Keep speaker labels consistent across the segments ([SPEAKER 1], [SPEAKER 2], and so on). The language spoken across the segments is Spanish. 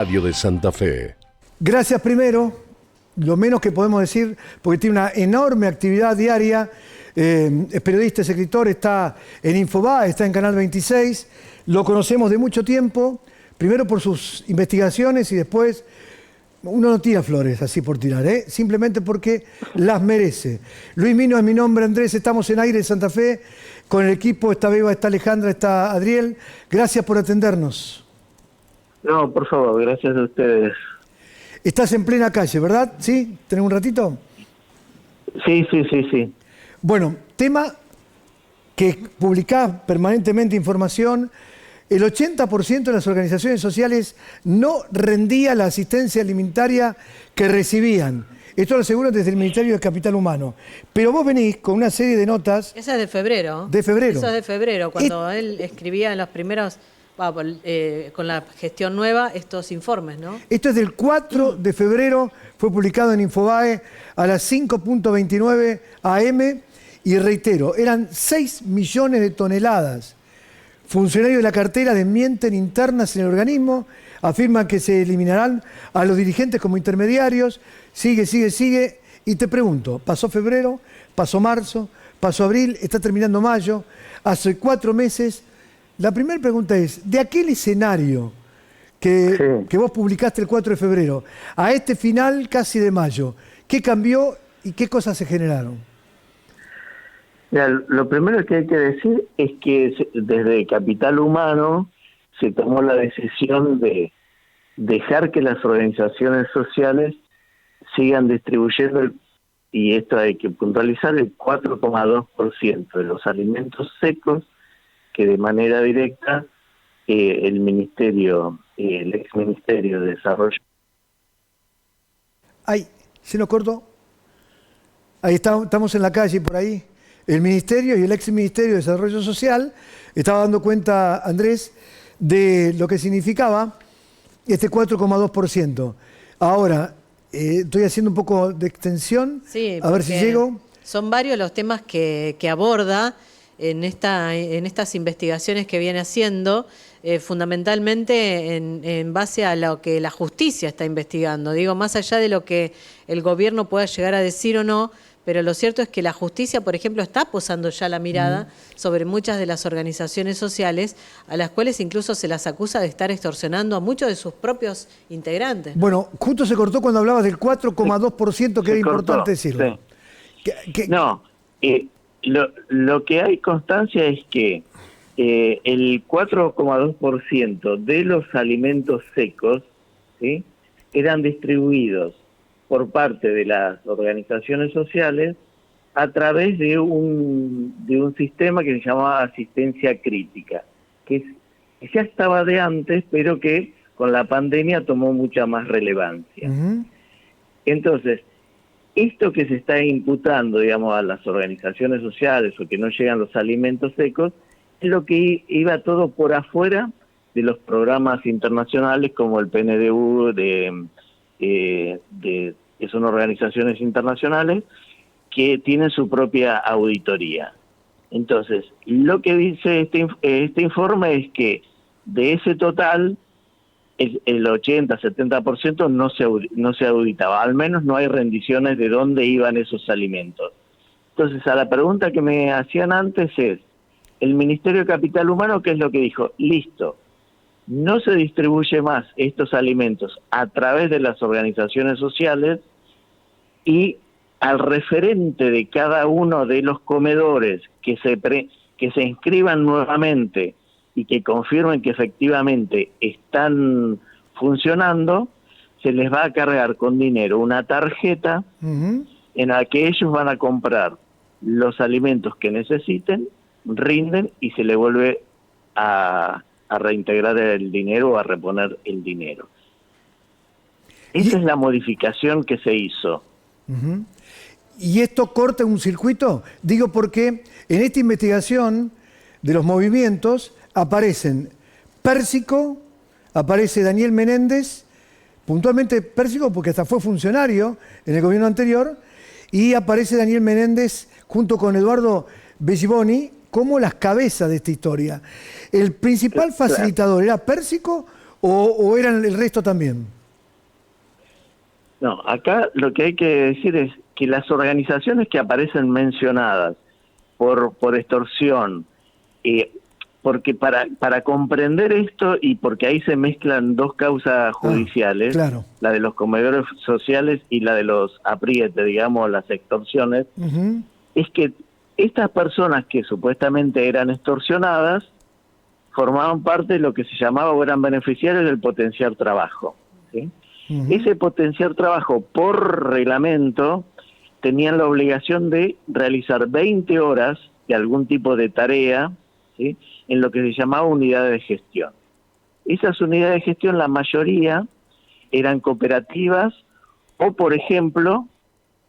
[SPEAKER 1] Radio de Santa Fe.
[SPEAKER 2] Gracias primero, lo menos que podemos decir, porque tiene una enorme actividad diaria. Es periodista, es escritor, está en Infobae, está en Canal 26. Lo conocemos de mucho tiempo, primero por sus investigaciones y después, uno no tira flores así por tirar, simplemente porque las merece. Luis Mino es mi nombre, Andrés, estamos en Aire de Santa Fe, con el equipo, está Beba, está Alejandra, está Adriel. Gracias por atendernos.
[SPEAKER 3] No, por favor, gracias a ustedes.
[SPEAKER 2] Estás en plena calle, ¿verdad? ¿Sí? ¿Tenés un ratito?
[SPEAKER 3] Sí.
[SPEAKER 2] Bueno, tema que publicás permanentemente información. El 80% de las organizaciones sociales no rendía la asistencia alimentaria que recibían. Esto lo aseguran desde el Ministerio de Capital Humano. Pero vos venís con una serie de notas...
[SPEAKER 4] Esa es de febrero.
[SPEAKER 2] De febrero.
[SPEAKER 4] Esa es de febrero, cuando él escribía en los primeros... con la gestión nueva, estos informes, ¿no?
[SPEAKER 2] Esto es del 4 de febrero, fue publicado en Infobae a las 5:29 AM y reitero, eran 6 millones de toneladas. Funcionarios de la cartera desmienten internas en el organismo, afirman que se eliminarán a los dirigentes como intermediarios, sigue, y te pregunto, pasó febrero, pasó marzo, pasó abril, está terminando mayo, hace 4 meses... La primera pregunta es, de aquel escenario que vos publicaste el 4 de febrero a este final casi de mayo, ¿qué cambió y qué cosas se generaron?
[SPEAKER 3] Mira, lo primero que hay que decir es que desde Capital Humano se tomó la decisión de dejar que las organizaciones sociales sigan distribuyendo, y esto hay que puntualizar, el 4,2% de los alimentos secos que de manera directa el ex Ministerio de Desarrollo...
[SPEAKER 2] Ay, se nos cortó. Ahí estamos en la calle por ahí. El Ministerio y el ex Ministerio de Desarrollo Social estaba dando cuenta, Andrés, de lo que significaba este 4,2%. Ahora, estoy haciendo un poco de extensión,
[SPEAKER 4] sí,
[SPEAKER 2] a ver si llego.
[SPEAKER 4] Son varios los temas que aborda en estas investigaciones que viene haciendo, fundamentalmente en base a lo que la justicia está investigando. Digo, más allá de lo que el gobierno pueda llegar a decir o no, pero lo cierto es que la justicia, por ejemplo, está posando ya la mirada sobre muchas de las organizaciones sociales, a las cuales incluso se las acusa de estar extorsionando a muchos de sus propios integrantes, ¿no?
[SPEAKER 2] Bueno, justo se cortó cuando hablabas del 4,2%, que era importante decirlo.
[SPEAKER 3] Sí. No, lo que hay constancia es que el 4,2% de los alimentos secos, ¿sí?, eran distribuidos por parte de las organizaciones sociales a través de un sistema que se llamaba asistencia crítica, que ya estaba de antes, pero que con la pandemia tomó mucha más relevancia. Entonces, esto que se está imputando, digamos, a las organizaciones sociales o que no llegan los alimentos secos, es lo que iba todo por afuera de los programas internacionales como el PNDU, que son organizaciones internacionales que tienen su propia auditoría. Entonces, lo que dice este informe es que de ese total, el 80-70% no se auditaba, al menos no hay rendiciones de dónde iban esos alimentos. Entonces, a la pregunta que me hacían antes es, el Ministerio de Capital Humano, ¿qué es lo que dijo? Listo, no se distribuye más estos alimentos a través de las organizaciones sociales, y al referente de cada uno de los comedores que se inscriban nuevamente y que confirmen que efectivamente están funcionando, se les va a cargar con dinero una tarjeta en la que ellos van a comprar los alimentos que necesiten, rinden y se les vuelve a reintegrar el dinero o a reponer el dinero. Esa es la modificación que se hizo.
[SPEAKER 2] ¿Y esto corta un circuito? Digo porque en esta investigación de los movimientos aparecen Pérsico, aparece Daniel Menéndez, puntualmente Pérsico porque hasta fue funcionario en el gobierno anterior, y aparece Daniel Menéndez junto con Eduardo Belliboni como las cabezas de esta historia. ¿El principal facilitador era Pérsico o eran el resto también?
[SPEAKER 3] No, acá lo que hay que decir es que las organizaciones que aparecen mencionadas por extorsión, porque para comprender esto y porque ahí se mezclan dos causas judiciales,
[SPEAKER 2] claro.
[SPEAKER 3] la de los comedores sociales y la de los aprietes, digamos, las extorsiones,
[SPEAKER 2] Ujú.
[SPEAKER 3] es que estas personas que supuestamente eran extorsionadas formaban parte de lo que se llamaba o eran beneficiarios del potenciar trabajo, ¿sí?
[SPEAKER 2] Ujú.
[SPEAKER 3] Ese potenciar trabajo, por reglamento, tenían la obligación de realizar 20 horas de algún tipo de tarea, ¿sí?, en lo que se llamaba unidades de gestión. Esas unidades de gestión, la mayoría, eran cooperativas o, por ejemplo,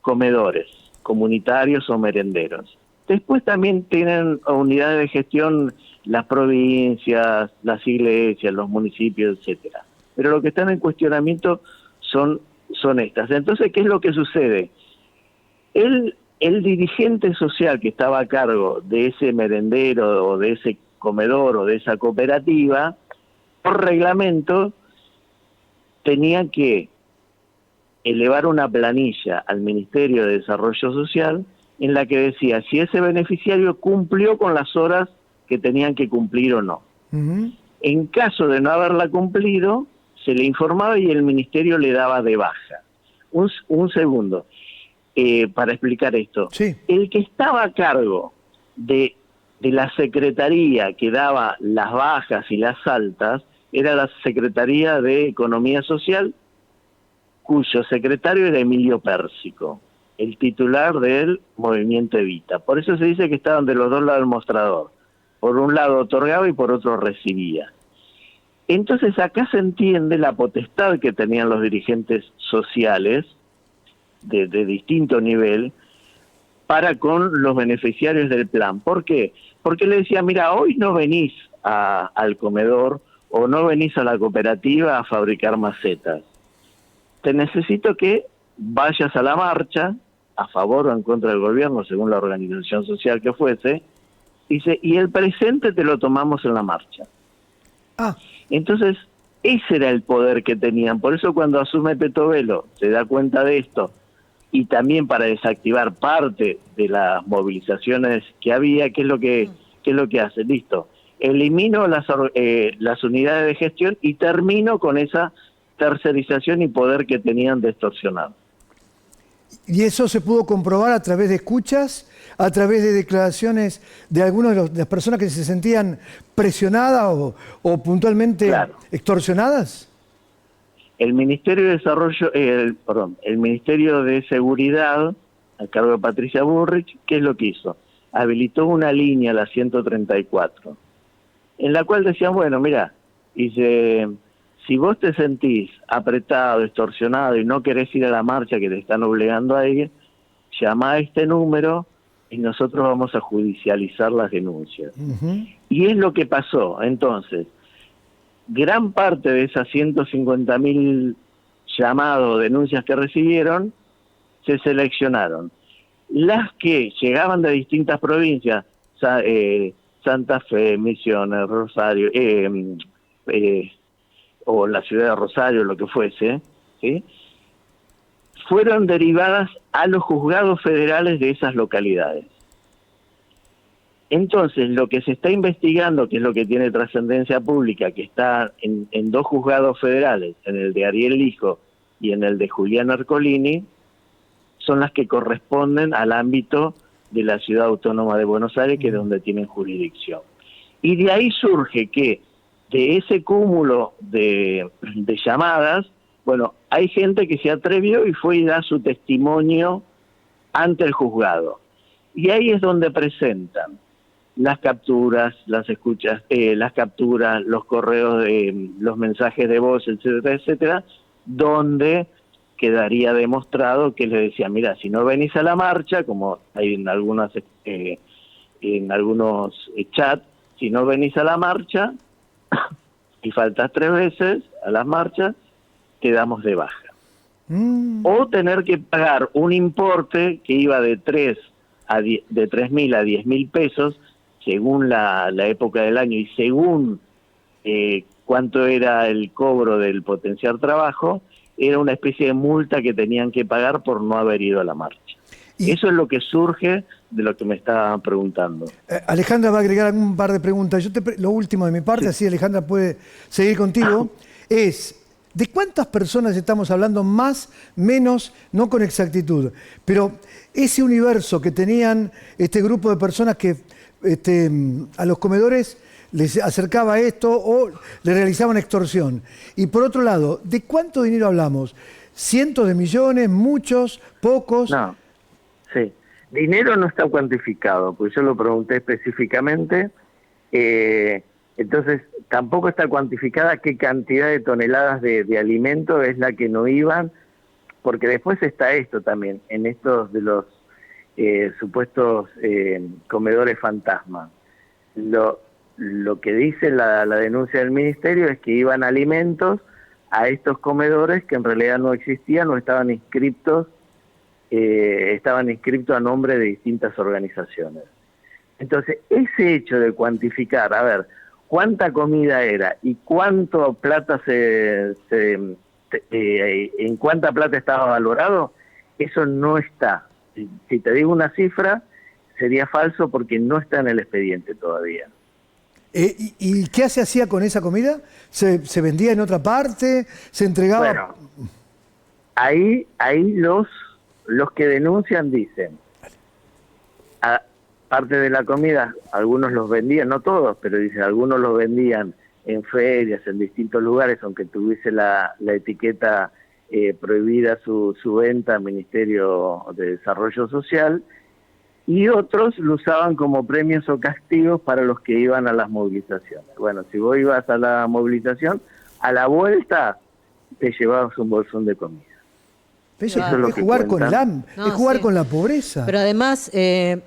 [SPEAKER 3] comedores comunitarios o merenderos. Después también tienen unidades de gestión las provincias, las iglesias, los municipios, etcétera. Pero lo que están en cuestionamiento son estas. Entonces, ¿qué es lo que sucede? El dirigente social que estaba a cargo de ese merendero o de ese comedor o de esa cooperativa, por reglamento, tenía que elevar una planilla al Ministerio de Desarrollo Social en la que decía si ese beneficiario cumplió con las horas que tenían que cumplir o no.
[SPEAKER 2] Ujú.
[SPEAKER 3] En caso de no haberla cumplido, se le informaba y el ministerio le daba de baja. Un segundo, para explicar esto.
[SPEAKER 2] Sí.
[SPEAKER 3] El que estaba a cargo de la secretaría que daba las bajas y las altas era la Secretaría de Economía Social, cuyo secretario era Emilio Pérsico, el titular del Movimiento Evita. Por eso se dice que estaban de los dos lados del mostrador. Por un lado otorgaba y por otro recibía. Entonces acá se entiende la potestad que tenían los dirigentes sociales de distinto nivel para con los beneficiarios del plan. ¿Por qué? Porque le decía, mira, hoy no venís al comedor o no venís a la cooperativa a fabricar macetas. Te necesito que vayas a la marcha, a favor o en contra del gobierno, según la organización social que fuese, dice, y el presente te lo tomamos en la marcha.
[SPEAKER 2] Ah,
[SPEAKER 3] Entonces, ese era el poder que tenían. Por eso cuando asume Petovelo se da cuenta de esto, y también para desactivar parte de las movilizaciones que había, ¿qué es lo que hace? Listo, elimino las unidades de gestión y termino con esa tercerización y poder que tenían de extorsionar.
[SPEAKER 2] y eso se pudo comprobar a través de escuchas, a través de declaraciones de algunas de las personas que se sentían presionadas o puntualmente
[SPEAKER 3] Claro.
[SPEAKER 2] extorsionadas.
[SPEAKER 3] El Ministerio de Desarrollo, el Ministerio de Seguridad, a cargo de Patricia Bullrich, ¿qué es lo que hizo? Habilitó una línea, la 134, en la cual decían, bueno, mira, dice, si vos te sentís apretado, extorsionado y no querés ir a la marcha que te están obligando a ir, llama a este número y nosotros vamos a judicializar las denuncias.
[SPEAKER 2] Ujú.
[SPEAKER 3] Y es lo que pasó. Entonces, gran parte de esas 150.000 llamados, denuncias que recibieron, se seleccionaron. Las que llegaban de distintas provincias, Santa Fe, Misiones, Rosario, o la ciudad de Rosario, lo que fuese, ¿sí?, fueron derivadas a los juzgados federales de esas localidades. Entonces, lo que se está investigando, que es lo que tiene trascendencia pública, que está en dos juzgados federales, en el de Ariel Lijo y en el de Julián Ercolini, son las que corresponden al ámbito de la Ciudad Autónoma de Buenos Aires, que es donde tienen jurisdicción. Y de ahí surge que, de ese cúmulo de llamadas, bueno, hay gente que se atrevió y fue y da su testimonio ante el juzgado. Y ahí es donde presentan las capturas, las escuchas, las capturas, los correos, los mensajes de voz, etcétera, etcétera, donde quedaría demostrado que les decía, mira, si no venís a la marcha, como hay en algunos chats, si no venís a la marcha y faltas 3 veces a las marchas, te damos de baja. O tener que pagar un importe que iba de 3.000 a 10.000 pesos, según la época del año y según cuánto era el cobro del potenciar trabajo, era una especie de multa que tenían que pagar por no haber ido a la marcha.
[SPEAKER 2] Y
[SPEAKER 3] Eso es lo que surge de lo que me estaba preguntando.
[SPEAKER 2] Alejandra va a agregar un par de preguntas. Lo último de mi parte, así Alejandra puede seguir contigo, es ¿de cuántas personas estamos hablando? Más, menos, no con exactitud, pero ese universo que tenían este grupo de personas que a los comedores les acercaba esto o le realizaban extorsión. Y por otro lado, ¿de cuánto dinero hablamos? ¿Cientos de millones? ¿Muchos? ¿Pocos?
[SPEAKER 3] No, sí. Dinero no está cuantificado, porque yo lo pregunté específicamente. Entonces, tampoco está cuantificada qué cantidad de toneladas de alimento es la que no iban, porque después está esto también, en estos de los supuestos comedores fantasma. Lo que dice la denuncia del ministerio es que iban alimentos a estos comedores que en realidad no existían o estaban inscriptos a nombre de distintas organizaciones. Entonces, ese hecho de cuantificar, a ver, cuánta comida era y cuánto plata en cuánta plata estaba valorado, eso no está. Si te digo una cifra, sería falso porque no está en el expediente todavía.
[SPEAKER 2] ¿Y qué se hacía con esa comida? ¿Se vendía en otra parte? ¿Se entregaba?
[SPEAKER 3] Bueno, ahí los que denuncian dicen, parte de la comida, algunos los vendían, no todos, pero dicen, algunos los vendían en ferias, en distintos lugares, aunque tuviese la etiqueta prohibida su venta al Ministerio de Desarrollo Social, y otros lo usaban como premios o castigos para los que iban a las movilizaciones. Bueno, si vos ibas a la movilización, a la vuelta te llevabas un bolsón de comida.
[SPEAKER 2] Eso es jugar con el hambre, es jugar con la pobreza.
[SPEAKER 4] Pero además,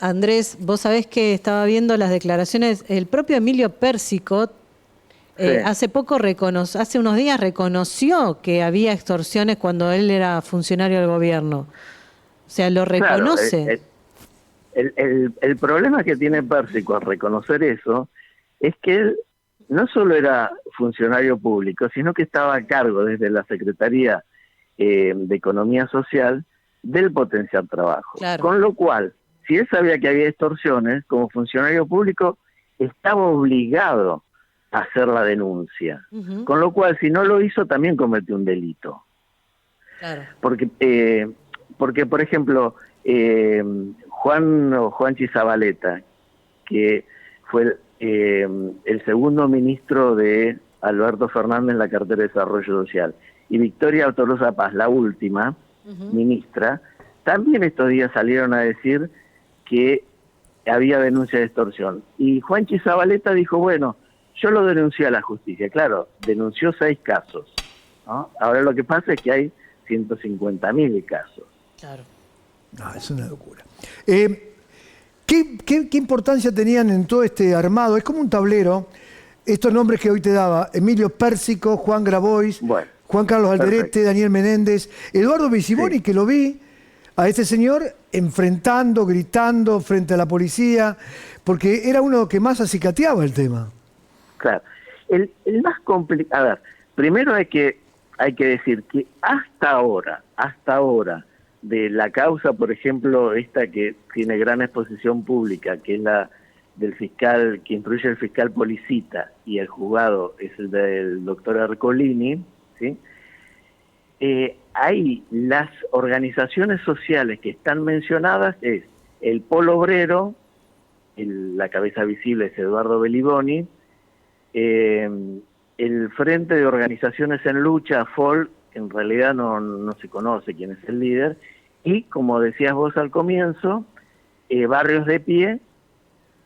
[SPEAKER 4] Andrés, vos sabés que estaba viendo las declaraciones, el propio Emilio Pérsico hace unos días reconoció que había extorsiones cuando él era funcionario del gobierno. O sea, lo reconoce.
[SPEAKER 3] Claro, el problema que tiene Pérsico al reconocer eso es que él no solo era funcionario público, sino que estaba a cargo desde la Secretaría de Economía Social del potenciar trabajo.
[SPEAKER 4] Claro.
[SPEAKER 3] Con lo cual, si él sabía que había extorsiones, como funcionario público, estaba obligado a hacer la denuncia. Con lo cual, si no lo hizo, también cometió un delito.
[SPEAKER 4] Claro.
[SPEAKER 3] Porque por ejemplo, Juanchi Zabaleta, que fue el segundo ministro de Alberto Fernández en la cartera de Desarrollo Social, y Victoria Tolosa Paz, la última ministra, también estos días salieron a decir que había denuncia de extorsión. Y Juanchi Zabaleta dijo, bueno, yo lo denuncié a la justicia. Claro, denunció 6 casos, ¿no? Ahora lo que pasa es que hay 150.000 casos.
[SPEAKER 4] Claro.
[SPEAKER 2] No, es una locura. ¿Qué importancia tenían en todo este armado? Es como un tablero. Estos nombres que hoy te daba, Emilio Pérsico, Juan Grabois,
[SPEAKER 3] Bueno,
[SPEAKER 2] Juan Carlos Alderete,
[SPEAKER 3] perfecto.
[SPEAKER 2] Daniel Menéndez, Eduardo Bisiboni, que lo vi a este señor enfrentando, gritando frente a la policía, porque era uno que más acicateaba el tema.
[SPEAKER 3] Claro. El más complicado, a ver, primero hay que decir que hasta ahora, de la causa, por ejemplo, esta que tiene gran exposición pública, que es la del fiscal, que instruye el fiscal Policita, y el juzgado es el del doctor Ercolini, ¿sí? Hay las organizaciones sociales que están mencionadas, es el Polo Obrero, la cabeza visible es Eduardo Beliboni, el Frente de Organizaciones en Lucha, FOL, en realidad no se conoce quién es el líder, y como decías vos al comienzo, Barrios de Pie,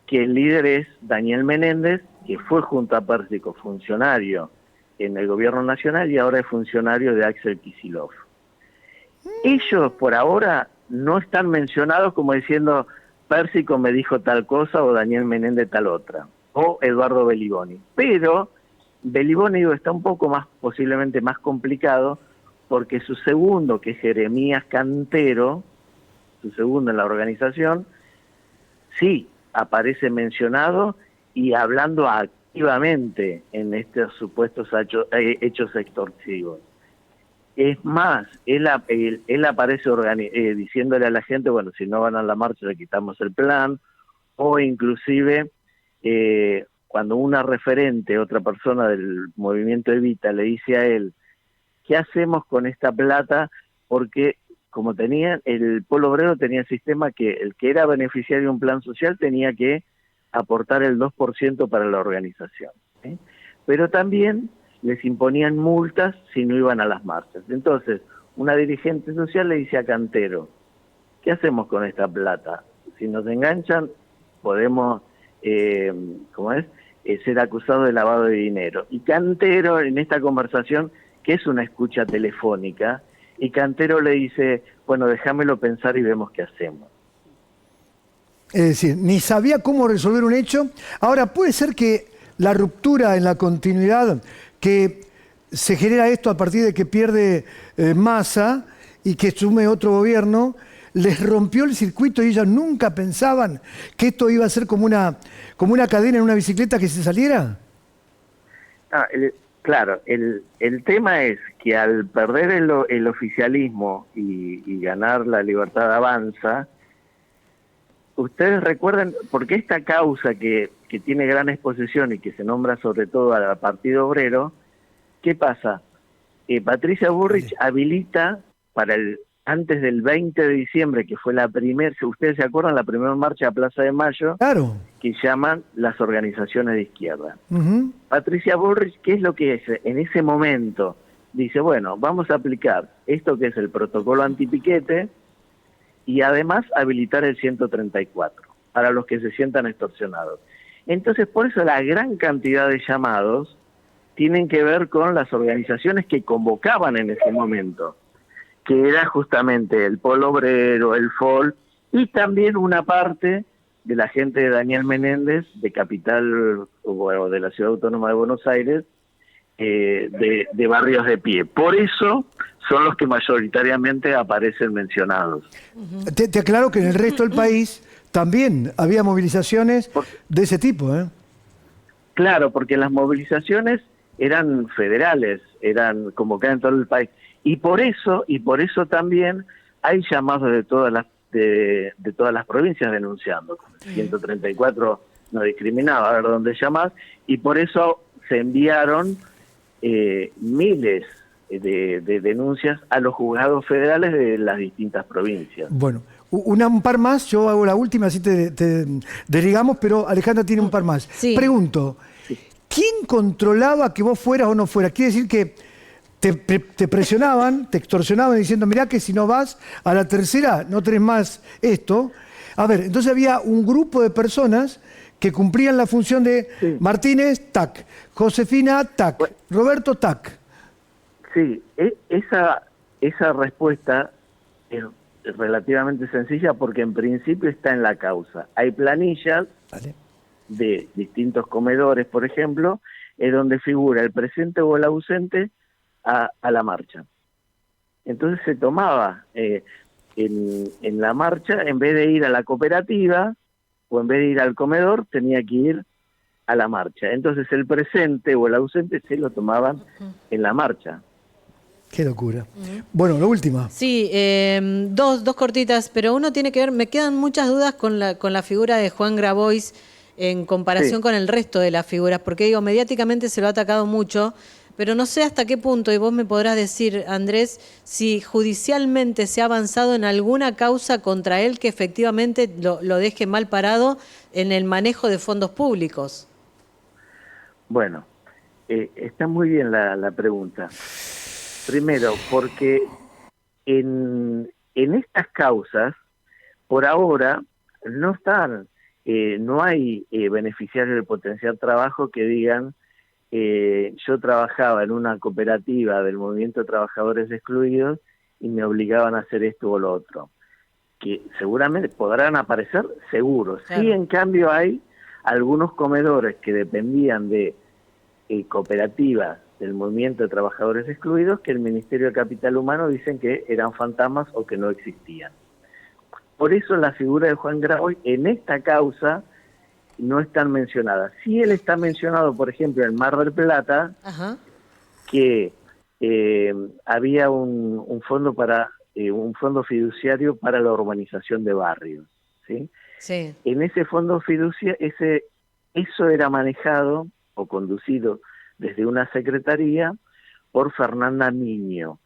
[SPEAKER 3] que el líder es Daniel Menéndez, que fue junto a Pérsico funcionario en el gobierno nacional y ahora es funcionario de Axel Kicillof. Ellos por ahora no están mencionados como diciendo Pérsico me dijo tal cosa o Daniel Menéndez tal otra, o Eduardo Beliboni. Pero Beliboni está un poco más, posiblemente más complicado, porque su segundo, que es Jeremías Cantero, su segundo en la organización, sí aparece mencionado y hablando a activamente en estos supuestos hechos extorsivos. Es más, él aparece diciéndole a la gente, bueno, si no van a la marcha le quitamos el plan, o inclusive cuando una referente, otra persona del movimiento Evita, le dice a él, ¿qué hacemos con esta plata? Porque como el Polo Obrero tenía el sistema que el que era beneficiario de un plan social tenía que aportar el 2% para la organización, ¿sí? Pero también les imponían multas si no iban a las marchas. Entonces, una dirigente social le dice a Cantero, ¿qué hacemos con esta plata? Si nos enganchan, podemos, ser acusados de lavado de dinero. Y Cantero, en esta conversación, que es una escucha telefónica, y Cantero le dice, bueno, déjamelo pensar y vemos qué hacemos.
[SPEAKER 2] Es decir, ni sabía cómo resolver un hecho. Ahora, puede ser que la ruptura en la continuidad, que se genera esto a partir de que pierde Massa y que asume otro gobierno, les rompió el circuito y ellos nunca pensaban que esto iba a ser como una cadena en una bicicleta que se saliera.
[SPEAKER 3] Claro, el tema es que al perder el oficialismo y ganar la Libertad Avanza, ustedes recuerdan, porque esta causa que tiene gran exposición y que se nombra sobre todo al Partido Obrero, ¿qué pasa? Patricia Bullrich habilita para antes del 20 de diciembre, que fue la primera, si ustedes se acuerdan, la primera marcha a Plaza de Mayo,
[SPEAKER 2] claro,
[SPEAKER 3] que llaman las organizaciones de izquierda.
[SPEAKER 2] Uh-huh.
[SPEAKER 3] Patricia Bullrich, ¿qué es lo que es? En ese momento dice, bueno, vamos a aplicar esto que es el protocolo antipiquete y además habilitar el 134 para los que se sientan extorsionados. Entonces, por eso la gran cantidad de llamados tienen que ver con las organizaciones que convocaban en ese momento, que era justamente el Polo Obrero, el FOL, y también una parte de la gente de Daniel Menéndez, de Capital, o de la Ciudad Autónoma de Buenos Aires, de Barrios de Pie. Por eso son los que mayoritariamente aparecen mencionados.
[SPEAKER 2] Te aclaro que en el resto del país también había movilizaciones de ese tipo, ¿eh?
[SPEAKER 3] Claro, porque las movilizaciones eran federales, eran convocadas en todo el país. Y por eso también hay llamados de todas las provincias denunciando. 134 no discriminaba, a ver dónde llamás, y por eso se enviaron miles de denuncias a los juzgados federales de las distintas provincias.
[SPEAKER 2] Bueno, un par más, yo hago la última, así te derrigamos, pero Alejandra tiene un par más.
[SPEAKER 4] Sí.
[SPEAKER 2] Pregunto, ¿quién controlaba que vos fueras o no fueras? Quiere decir que te presionaban, te extorsionaban diciendo, mirá que si no vas a la tercera no tenés más esto. A ver, entonces había un grupo de personas que cumplían la función de Martínez, tac, Josefina, tac, Roberto, tac.
[SPEAKER 3] Sí, esa respuesta es relativamente sencilla porque en principio está en la causa. Hay planillas de distintos comedores, por ejemplo, donde figura el presente o el ausente a la marcha. Entonces se tomaba en la marcha, en vez de ir a la cooperativa o en vez de ir al comedor, tenía que ir a la marcha. Entonces el presente o el ausente se lo tomaban en la marcha.
[SPEAKER 2] Qué locura. Bueno, la última.
[SPEAKER 4] Sí, dos cortitas, pero uno tiene que ver, me quedan muchas dudas con la figura de Juan Grabois en comparación con el resto de las figuras, porque digo, mediáticamente se lo ha atacado mucho, pero no sé hasta qué punto, y vos me podrás decir, Andrés, si judicialmente se ha avanzado en alguna causa contra él que efectivamente lo deje mal parado en el manejo de fondos públicos.
[SPEAKER 3] Bueno, está muy bien la pregunta. Primero, porque en estas causas, por ahora, no están, no hay beneficiarios del potencial trabajo que digan, yo trabajaba en una cooperativa del Movimiento de Trabajadores Excluidos y me obligaban a hacer esto o lo otro. Que seguramente podrán aparecer, seguro. Claro. Sí, en cambio, hay algunos comedores que dependían de cooperativas del Movimiento de Trabajadores Excluidos que el Ministerio de Capital Humano dicen que eran fantasmas o que no existían. Por eso la figura de Juan Grabois en esta causa no están mencionadas. Sí, él está mencionado, por ejemplo, en Mar del Plata,
[SPEAKER 4] Ajá.
[SPEAKER 3] que había un fondo para un fondo fiduciario para la urbanización de barrios, ¿sí?
[SPEAKER 4] Sí.
[SPEAKER 3] En ese fondo fiduciario, eso era manejado o conducido desde una secretaría por Fernanda Niño,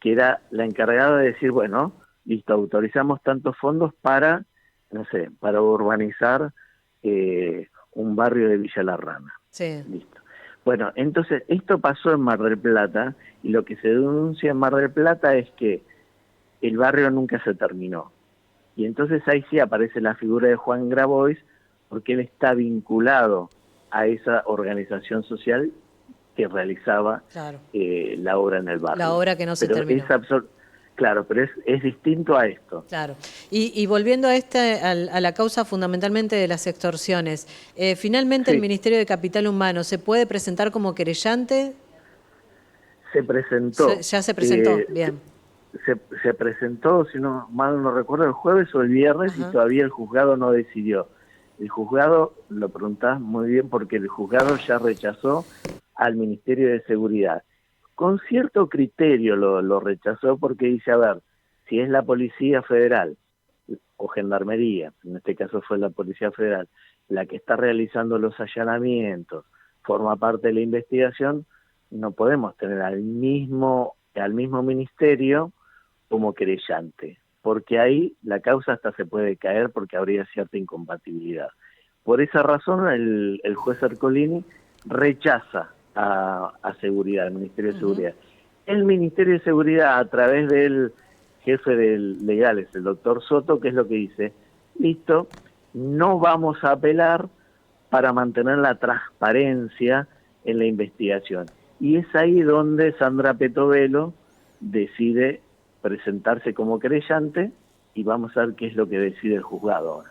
[SPEAKER 3] que era la encargada de decir, bueno, listo, autorizamos tantos fondos para, no sé, para urbanizar un barrio de Villa La Rana.
[SPEAKER 4] Sí.
[SPEAKER 3] Listo. Bueno, entonces, esto pasó en Mar del Plata, y lo que se denuncia en Mar del Plata es que el barrio nunca se terminó. Y entonces ahí sí aparece la figura de Juan Grabois, porque él está vinculado a esa organización social que realizaba
[SPEAKER 4] Claro.
[SPEAKER 3] la obra en el barrio.
[SPEAKER 4] La obra que no se
[SPEAKER 3] Pero
[SPEAKER 4] terminó.
[SPEAKER 3] claro, pero es distinto a esto.
[SPEAKER 4] Claro. Y volviendo a la causa fundamentalmente de las extorsiones, finalmente el
[SPEAKER 3] Sí.
[SPEAKER 4] Ministerio de Capital Humano ¿se puede presentar como querellante?
[SPEAKER 3] Se presentó.
[SPEAKER 4] Ya se presentó, bien.
[SPEAKER 3] Se presentó, si no mal no recuerdo, el jueves o el viernes.
[SPEAKER 4] Ajá.
[SPEAKER 3] Y todavía el juzgado no decidió. El juzgado, lo preguntás muy bien, porque el juzgado ya rechazó al Ministerio de Seguridad. Con cierto criterio lo rechazó, porque dice, a ver, si es la Policía Federal o Gendarmería, en este caso fue la Policía Federal, la que está realizando los allanamientos, forma parte de la investigación, no podemos tener al mismo ministerio como querellante, porque ahí la causa hasta se puede caer porque habría cierta incompatibilidad. Por esa razón el juez Ercolini rechaza a Seguridad, al Ministerio de Seguridad. El Ministerio de Seguridad, a través del jefe de legales, el doctor Soto, ¿qué es lo que dice? Listo, no vamos a apelar para mantener la transparencia en la investigación. Y es ahí donde Sandra Petovelo decide presentarse como querellante, y vamos a ver qué es lo que decide el juzgado ahora.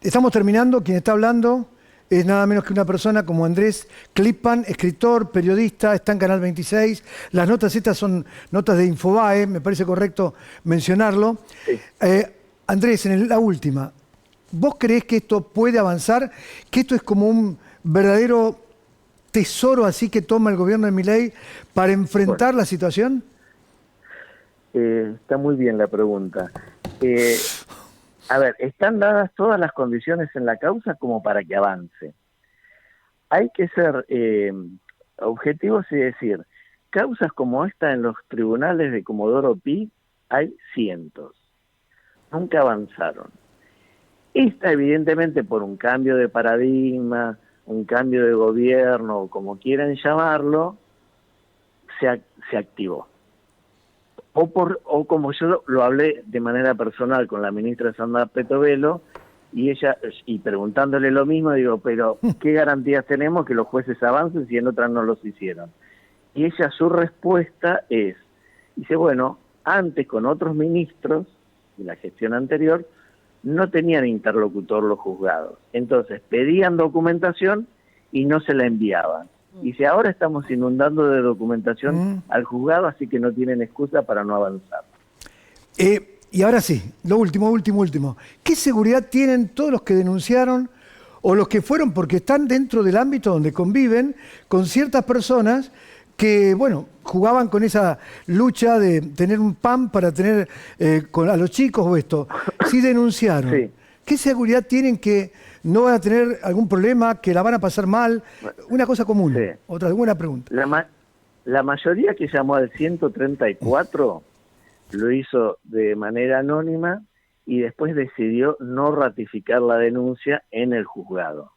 [SPEAKER 2] Estamos terminando. Quien está hablando es nada menos que una persona como Andrés Klippan, escritor, periodista, está en Canal 26. Las notas estas son notas de Infobae, me parece correcto mencionarlo.
[SPEAKER 3] Sí.
[SPEAKER 2] Andrés, la última, ¿vos creés que esto puede avanzar? ¿Que esto es como un verdadero tesoro así que toma el gobierno de Milei para enfrentar la situación?
[SPEAKER 3] Está muy bien la pregunta. A ver, están dadas todas las condiciones en la causa como para que avance. Hay que ser objetivos y decir, causas como esta en los tribunales de Comodoro Pi hay cientos. Nunca avanzaron. Esta, evidentemente, por un cambio de paradigma, un cambio de gobierno, o como quieran llamarlo, se activó. O como yo lo hablé de manera personal con la ministra Sandra Petovelo, y preguntándole lo mismo, digo, pero ¿qué garantías tenemos que los jueces avancen si en otras no los hicieron? Y ella, su respuesta dice, bueno, antes con otros ministros de la gestión anterior no tenían interlocutor los juzgados, entonces pedían documentación y no se la enviaban. Dice, ahora estamos inundando de documentación al juzgado, así que no tienen excusa para no avanzar.
[SPEAKER 2] Y ahora sí, lo último. ¿Qué seguridad tienen todos los que denunciaron o los que fueron, porque están dentro del ámbito donde conviven con ciertas personas que, bueno, jugaban con esa lucha de tener un pan para tener a los chicos o esto? Sí denunciaron.
[SPEAKER 3] Sí.
[SPEAKER 2] ¿Qué seguridad tienen que no van a tener algún problema, que la van a pasar mal? Una cosa común.
[SPEAKER 3] Sí.
[SPEAKER 2] Otra buena pregunta.
[SPEAKER 3] La mayoría que llamó al 134 lo hizo de manera anónima y después decidió no ratificar la denuncia en el juzgado.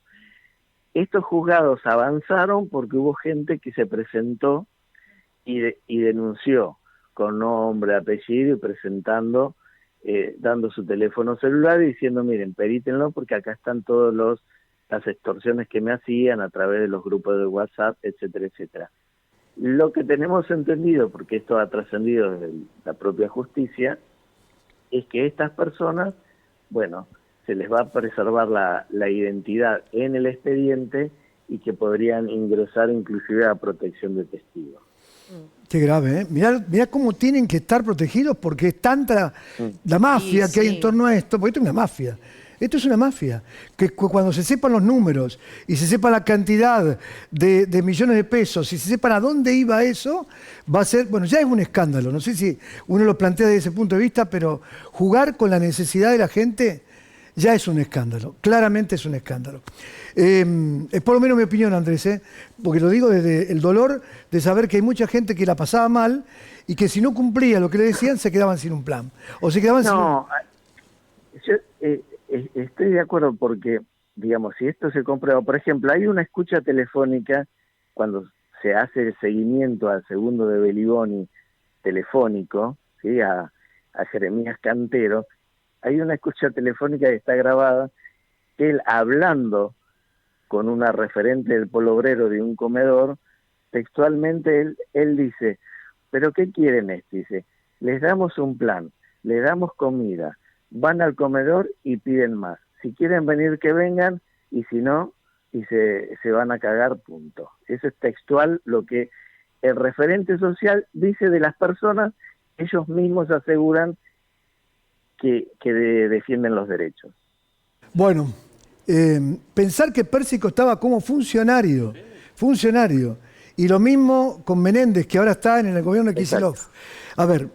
[SPEAKER 3] Estos juzgados avanzaron porque hubo gente que se presentó y denunció con nombre, apellido y presentando, dando su teléfono celular y diciendo, miren, perítenlo porque acá están todas las extorsiones que me hacían a través de los grupos de WhatsApp, etcétera, etcétera. Lo que tenemos entendido, porque esto ha trascendido desde la propia justicia, es que estas personas, bueno, se les va a preservar la identidad en el expediente y que podrían ingresar inclusive a protección de testigos.
[SPEAKER 2] Qué grave, ¿eh? Mirá cómo tienen que estar protegidos porque es tanta la mafia que hay en torno a esto, porque esto es una mafia. Esto es una mafia, que cuando se sepan los números y se sepa la cantidad de millones de pesos y se sepan a dónde iba eso, va a ser, bueno, ya es un escándalo. No sé si uno lo plantea desde ese punto de vista, pero jugar con la necesidad de la gente ya es un escándalo, claramente es un escándalo. Es por lo menos mi opinión, Andrés, porque lo digo desde el dolor de saber que hay mucha gente que la pasaba mal y que si no cumplía lo que le decían se quedaban sin un plan. O se quedaban
[SPEAKER 3] No, yo estoy de acuerdo porque, digamos, si esto se comprueba, por ejemplo, hay una escucha telefónica cuando se hace el seguimiento al segundo de Beliboni telefónico, ¿sí? a Jeremías Cantero, hay una escucha telefónica que está grabada, que él hablando con una referente del Polo Obrero de un comedor, textualmente él dice, ¿pero qué quieren? Dice, les damos un plan, les damos comida, van al comedor y piden más. Si quieren venir, que vengan, y si no, y se van a cagar, punto. Eso es textual lo que el referente social dice de las personas, ellos mismos aseguran que defienden los derechos.
[SPEAKER 2] Bueno, pensar que Pérsico estaba como funcionario, y lo mismo con Menéndez, que ahora está en el gobierno de Kicillof. A ver,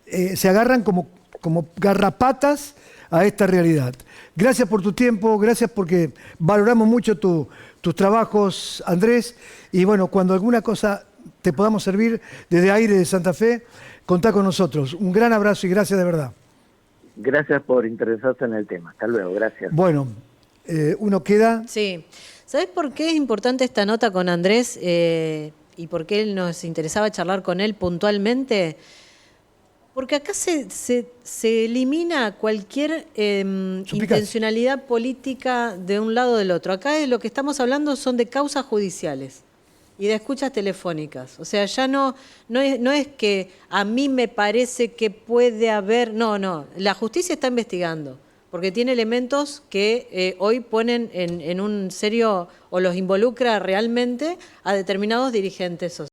[SPEAKER 2] se agarran como garrapatas a esta realidad. Gracias por tu tiempo, gracias porque valoramos mucho tus trabajos, Andrés, y bueno, cuando alguna cosa te podamos servir desde Aire de Santa Fe, contá con nosotros. Un gran abrazo y gracias de verdad.
[SPEAKER 3] Gracias por interesarse en el tema. Hasta luego, gracias.
[SPEAKER 2] Bueno, uno queda...
[SPEAKER 4] Sí. ¿Sabés por qué es importante esta nota con Andrés y por qué nos interesaba charlar con él puntualmente? Porque acá se elimina cualquier intencionalidad política de un lado o del otro. Acá de lo que estamos hablando son de causas judiciales y de escuchas telefónicas. O sea, ya no es que a mí me parece que puede haber... No, la justicia está investigando, porque tiene elementos que hoy ponen en un serio, o los involucra realmente a determinados dirigentes sociales.